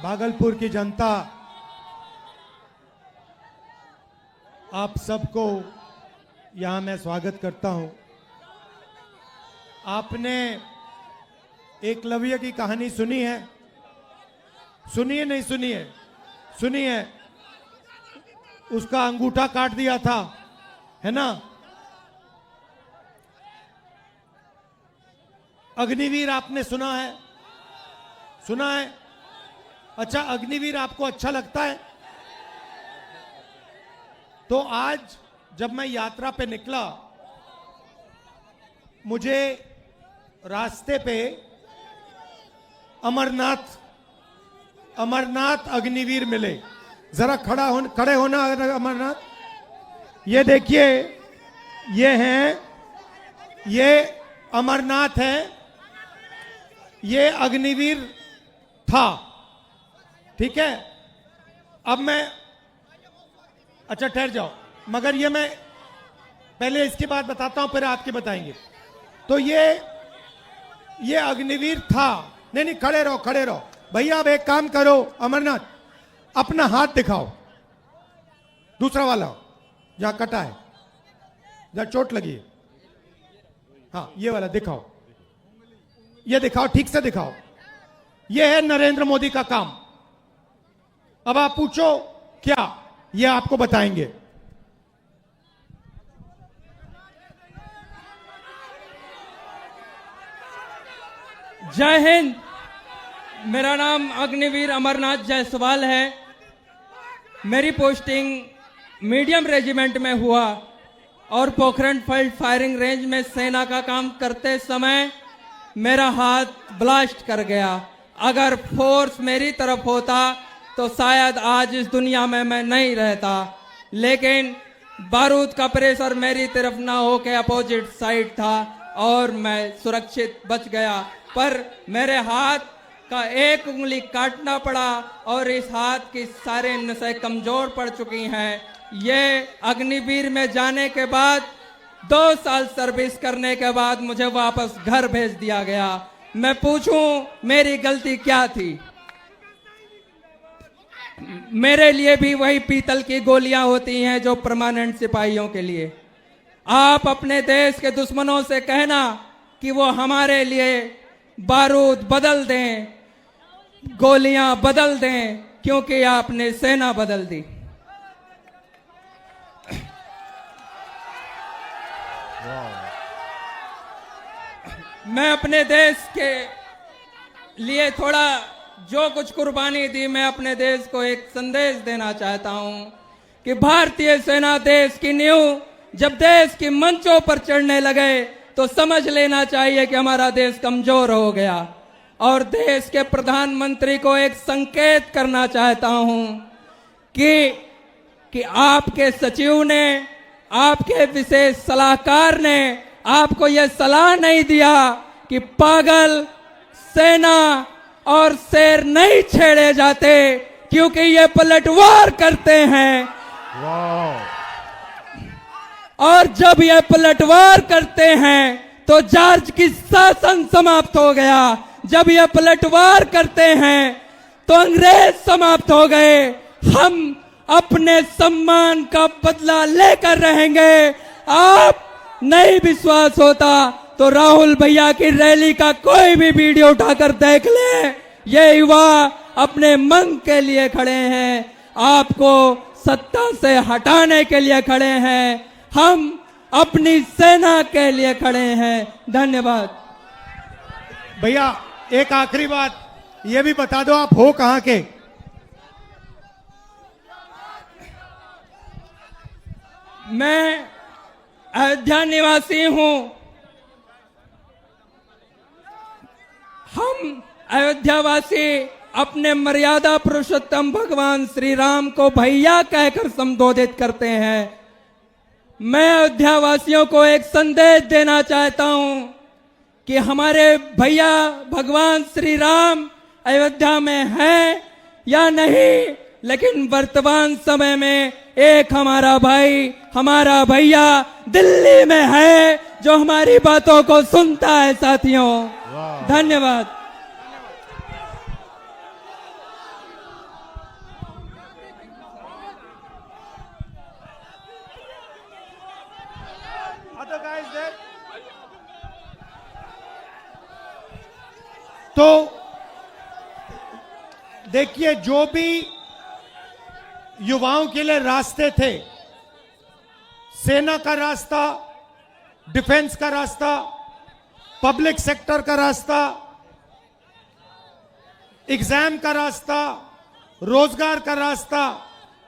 भागलपुर की जनता, आप सबको यहां मैं स्वागत करता हूं। आपने एकलव्य की कहानी सुनी है? सुनी है? नहीं सुनी है? सुनी है। उसका अंगूठा काट दिया था, है ना? अग्निवीर आपने सुना है? सुना है? अच्छा, अग्निवीर आपको अच्छा लगता है? तो आज जब मैं यात्रा पे निकला, मुझे रास्ते पे अमरनाथ अग्निवीर मिले। जरा खड़े होना अमरनाथ। ये देखिए, ये अमरनाथ है, ये अग्निवीर था, ठीक है। अब मैं, अच्छा ठहर जाओ, मगर ये मैं पहले इसकी बात बताता हूं, फिर आपके बताएंगे। तो ये अग्निवीर था। नहीं, खड़े रहो भैया। अब एक काम करो अमरनाथ, अपना हाथ दिखाओ, दूसरा वाला जहां कटा है, जहां चोट लगी है। हाँ, ये वाला दिखाओ, ये दिखाओ, ठीक से दिखाओ। ये है नरेंद्र मोदी का काम। अब आप पूछो क्या, ये आपको बताएंगे। जय हिंद। मेरा नाम अग्निवीर अमरनाथ जायसवाल है। मेरी पोस्टिंग मीडियम रेजिमेंट में हुआ और पोखरण फील्ड फायरिंग रेंज में सेना का काम करते समय मेरा हाथ ब्लास्ट कर गया। अगर फोर्स मेरी तरफ होता तो शायद आज इस दुनिया में मैं नहीं रहता, लेकिन बारूद का प्रेशर मेरी तरफ ना हो के अपोजिट साइड था और मैं सुरक्षित बच गया। पर मेरे हाथ का एक उंगली काटना पड़ा और इस हाथ की सारे नसें कमजोर पड़ चुकी हैं। ये अग्निवीर में जाने के बाद 2 साल सर्विस करने के बाद मुझे वापस घर भेज दिया गया। मैं पूछूं मेरी गलती क्या थी? मेरे लिए भी वही पीतल की गोलियां होती हैं जो परमानेंट सिपाहियों के लिए। आप अपने देश के दुश्मनों से कहना कि वो हमारे लिए बारूद बदल दें, गोलियां बदल दें, क्योंकि आपने सेना बदल दी। मैं अपने देश के लिए थोड़ा जो कुछ कुर्बानी दी, मैं अपने देश को एक संदेश देना चाहता हूं कि भारतीय सेना देश की नींव जब देश की मंचों पर चढ़ने लगे तो समझ लेना चाहिए कि हमारा देश कमजोर हो गया। और देश के प्रधानमंत्री को एक संकेत करना चाहता हूं कि आपके सचिव ने, आपके विशेष सलाहकार ने आपको यह सलाह नहीं दिया कि पागल, सेना और शेर नहीं छेड़े जाते, क्योंकि ये पलटवार करते हैं। और जब ये पलटवार करते हैं तो जॉर्ज की शासन समाप्त हो गया। जब ये पलटवार करते हैं तो अंग्रेज समाप्त हो गए। हम अपने सम्मान का बदला लेकर रहेंगे। आप नहीं विश्वास होता तो राहुल भैया की रैली का कोई भी वीडियो उठाकर देख ले। ये युवा अपने मन के लिए खड़े हैं, आपको सत्ता से हटाने के लिए खड़े हैं। हम अपनी सेना के लिए खड़े हैं। धन्यवाद भैया। एक आखिरी बात ये भी बता दो, आप हो कहां के? मैं अयोध्या निवासी हूं। हम अयोध्यावासी अपने मर्यादा पुरुषोत्तम भगवान श्री राम को भैया कहकर संबोधित करते हैं। मैं अयोध्या वासियों को एक संदेश देना चाहता हूं कि हमारे भैया भगवान श्री राम अयोध्या में हैं या नहीं, लेकिन वर्तमान समय में एक हमारा भाई, हमारा भैया दिल्ली में है जो हमारी बातों को सुनता है। साथियों, धन्यवाद। तो देखिए, जो भी युवाओं के लिए रास्ते थे, सेना का रास्ता, डिफेंस का रास्ता, पब्लिक सेक्टर का रास्ता, एग्जाम का रास्ता, रोजगार का रास्ता,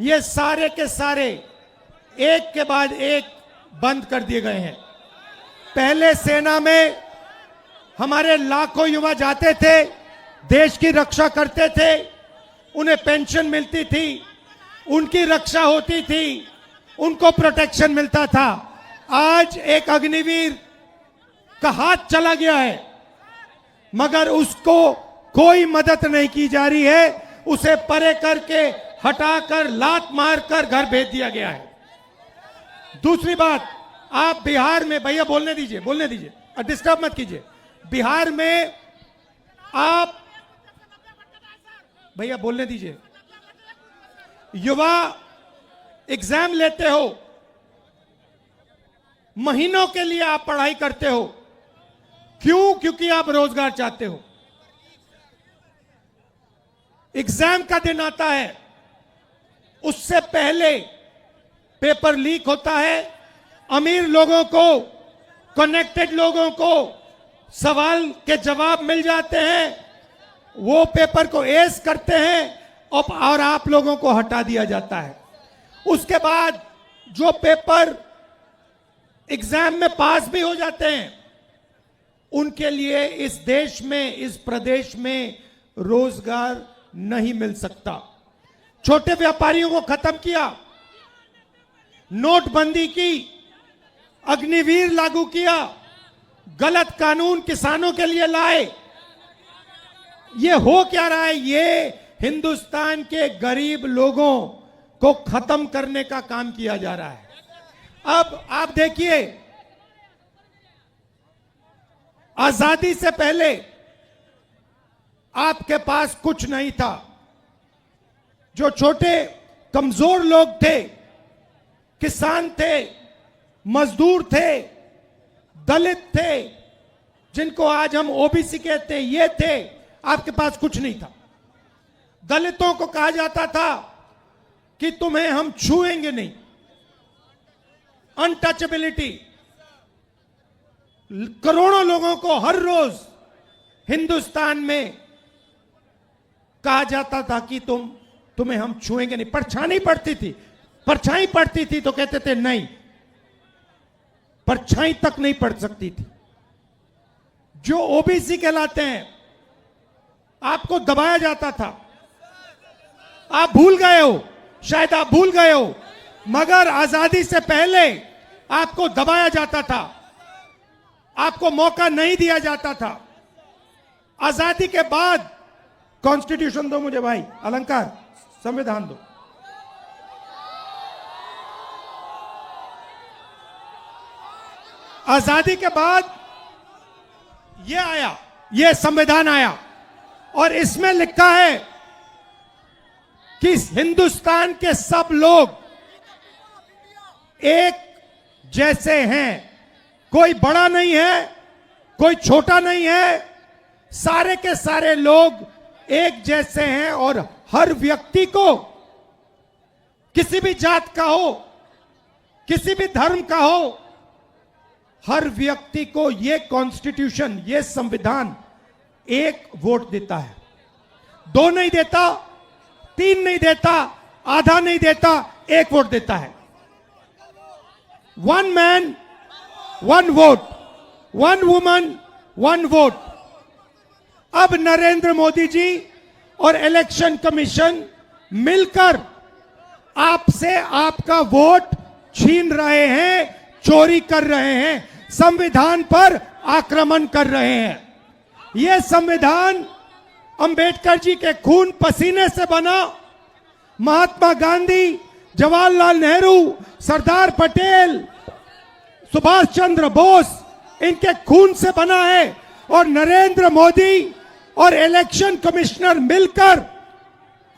ये सारे के सारे एक के बाद एक बंद कर दिए गए हैं। पहले सेना में हमारे लाखों युवा जाते थे, देश की रक्षा करते थे, उन्हें पेंशन मिलती थी, उनकी रक्षा होती थी, उनको प्रोटेक्शन मिलता था। आज एक अग्निवीर का हाथ चला गया है, मगर उसको कोई मदद नहीं की जा रही है। उसे परे करके, हटाकर, लात मारकर घर भेज दिया गया है। दूसरी बात, आप बिहार में, भैया बोलने दीजिए, बोलने दीजिए, डिस्टर्ब मत कीजिए। बिहार में आप, भैया बोलने दीजिए, युवा एग्जाम लेते हो, महीनों के लिए आप पढ़ाई करते हो। क्यों? क्योंकि आप रोजगार चाहते हो। एग्जाम का दिन आता है, उससे पहले पेपर लीक होता है, अमीर लोगों को, कनेक्टेड लोगों को सवाल के जवाब मिल जाते हैं, वो पेपर को एस करते हैं और आप लोगों को हटा दिया जाता है। उसके बाद जो पेपर एग्जाम में पास भी हो जाते हैं, उनके लिए इस देश में, इस प्रदेश में रोजगार नहीं मिल सकता। छोटे व्यापारियों को खत्म किया, नोटबंदी की, अग्निवीर लागू किया, गलत कानून किसानों के लिए लाए। ये हो क्या रहा है? ये हिंदुस्तान के गरीब लोगों को खत्म करने का काम किया जा रहा है। अब आप देखिए, आजादी से पहले आपके पास कुछ नहीं था। जो छोटे कमजोर लोग थे, किसान थे, मजदूर थे, दलित थे, जिनको आज हम ओबीसी कहते हैं, ये थे, आपके पास कुछ नहीं था। दलितों को कहा जाता था कि तुम्हें हम छुएंगे नहीं, अनटचेबिलिटी। करोड़ों लोगों को हर रोज हिंदुस्तान में कहा जाता था कि तुम्हें हम छुएंगे नहीं। परछाई पड़ती थी, परछाई पड़ती थी तो कहते थे नहीं, परछाई तक नहीं पड़ सकती थी। जो ओबीसी कहलाते हैं, आपको दबाया जाता था। आप भूल गए हो, शायद आप भूल गए हो, मगर आजादी से पहले आपको दबाया जाता था, आपको मौका नहीं दिया जाता था। आजादी के बाद, कॉन्स्टिट्यूशन दो मुझे भाई, अलंकार, संविधान दो। आजादी के बाद ये आया, ये संविधान आया, और इसमें लिखा है कि हिंदुस्तान के सब लोग एक जैसे हैं। कोई बड़ा नहीं है, कोई छोटा नहीं है, सारे के सारे लोग एक जैसे हैं। और हर व्यक्ति को, किसी भी जात का हो, किसी भी धर्म का हो, हर व्यक्ति को ये कॉन्स्टिट्यूशन, ये संविधान एक वोट देता है। दो नहीं देता, तीन नहीं देता, आधा नहीं देता, एक वोट देता है। One man one vote, one woman one vote. अब नरेंद्र मोदी जी और इलेक्शन कमीशन मिलकर आपसे आपका वोट छीन रहे हैं, चोरी कर रहे हैं, संविधान पर आक्रमण कर रहे हैं। यह संविधान अंबेडकर जी के खून पसीने से बना, महात्मा गांधी, जवाहरलाल नेहरू, सरदार पटेल, सुभाष चंद्र बोस, इनके खून से बना है। और नरेंद्र मोदी और इलेक्शन कमिश्नर मिलकर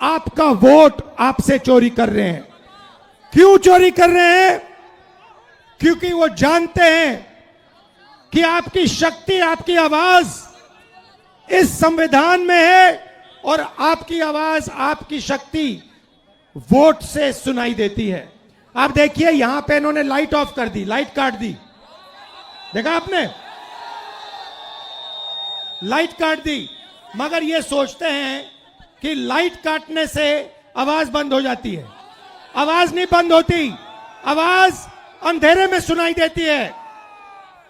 आपका वोट आपसे चोरी कर रहे हैं। क्यों चोरी कर रहे हैं? क्योंकि वो जानते हैं कि आपकी शक्ति, आपकी आवाज इस संविधान में है और आपकी आवाज, आपकी शक्ति वोट से सुनाई देती है। आप देखिए यहां पे इन्होंने लाइट ऑफ कर दी, लाइट काट दी, देखा आपने, लाइट काट दी। मगर ये सोचते हैं कि लाइट काटने से आवाज बंद हो जाती है। आवाज नहीं बंद होती, आवाज अंधेरे में सुनाई देती है।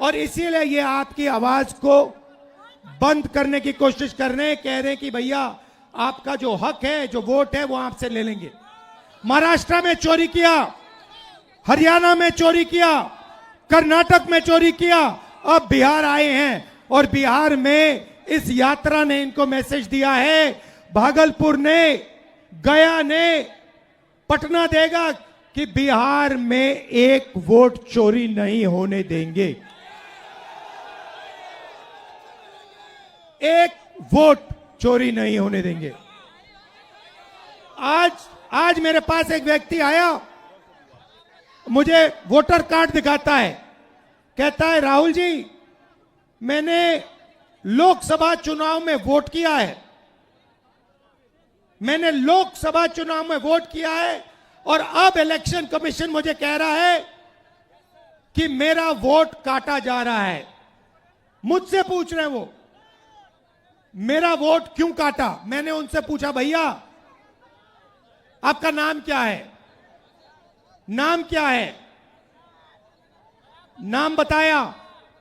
और इसीलिए ये आपकी आवाज को बंद करने की कोशिश कर रहे हैं, कह रहे हैं कि भैया आपका जो हक है, जो वोट है, वो आपसे ले लेंगे। महाराष्ट्र में चोरी किया, हरियाणा में चोरी किया, कर्नाटक में चोरी किया, अब बिहार आए हैं और बिहार में इस यात्रा ने इनको मैसेज दिया है, भागलपुर ने, गया ने, पटना देगा कि बिहार में एक वोट चोरी नहीं होने देंगे, एक वोट चोरी नहीं होने देंगे। आज मेरे पास एक व्यक्ति आया, मुझे वोटर कार्ड दिखाता है, कहता है राहुल जी मैंने लोकसभा चुनाव में वोट किया है, मैंने लोकसभा चुनाव में वोट किया है और अब इलेक्शन कमीशन मुझे कह रहा है कि मेरा वोट काटा जा रहा है। मुझसे पूछ रहे हैं वो मेरा वोट क्यों काटा। मैंने उनसे पूछा भैया आपका नाम क्या है, नाम क्या है, नाम बताया।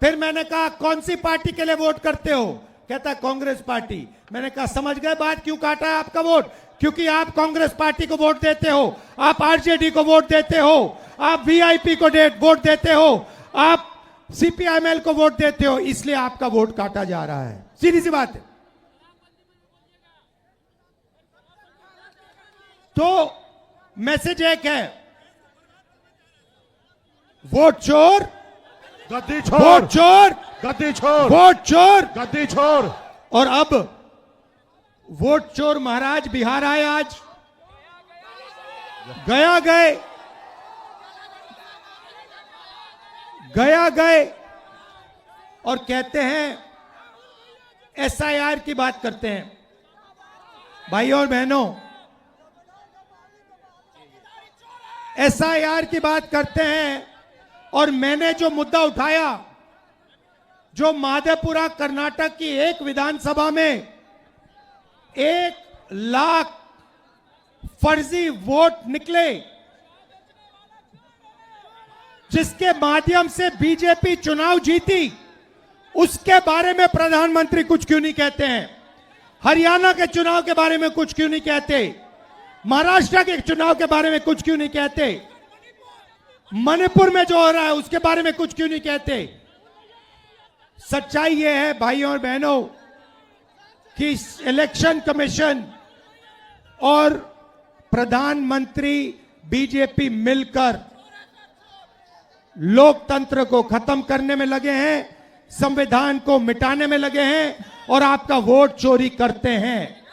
फिर मैंने कहा कौन सी पार्टी के लिए वोट करते हो, कहता है कांग्रेस पार्टी। मैंने कहा समझ गए बात, क्यों काटा है आपका वोट, क्योंकि आप कांग्रेस पार्टी को वोट देते हो, आप आरजेडी को वोट देते हो, आप वीआईपी को वोट देते हो, आप सीपीआईएमएल को वोट देते हो, इसलिए आपका वोट काटा जा रहा है। सीधी सी बात है। तो मैसेज एक है, वोट चोर गद्दी छोड़, वोट चोर गद्दी छोड़, वोट चोर। गद्दी छोड़। और अब वोट चोर महाराज बिहार आए, आज गया गए, गया गए और कहते हैं एसआईआर की बात करते हैं। भाइयों और बहनों, एसआईआर की बात करते हैं और मैंने जो मुद्दा उठाया, जो माधेपुरा कर्नाटक की एक विधानसभा में 1 लाख फर्जी वोट निकले, जिसके माध्यम से बीजेपी चुनाव जीती, उसके बारे में प्रधानमंत्री कुछ क्यों नहीं कहते हैं। हरियाणा के चुनाव के बारे में कुछ क्यों नहीं कहते, महाराष्ट्र के चुनाव के बारे में कुछ क्यों नहीं कहते, मणिपुर में जो हो रहा है उसके बारे में कुछ क्यों नहीं कहते। सच्चाई यह है भाइयों और बहनों कि इलेक्शन कमीशन और प्रधानमंत्री बीजेपी मिलकर लोकतंत्र को खत्म करने में लगे हैं, संविधान को मिटाने में लगे हैं और आपका वोट चोरी करते हैं।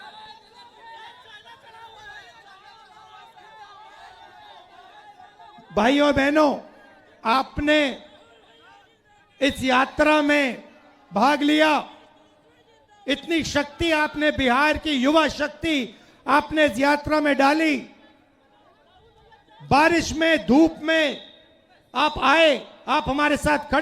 भाइयों और बहनों, आपने इस यात्रा में भाग लिया, इतनी शक्ति आपने, बिहार की युवा शक्ति आपने इस यात्रा में डाली। बारिश में, धूप में आप आए, आप हमारे साथ खड़े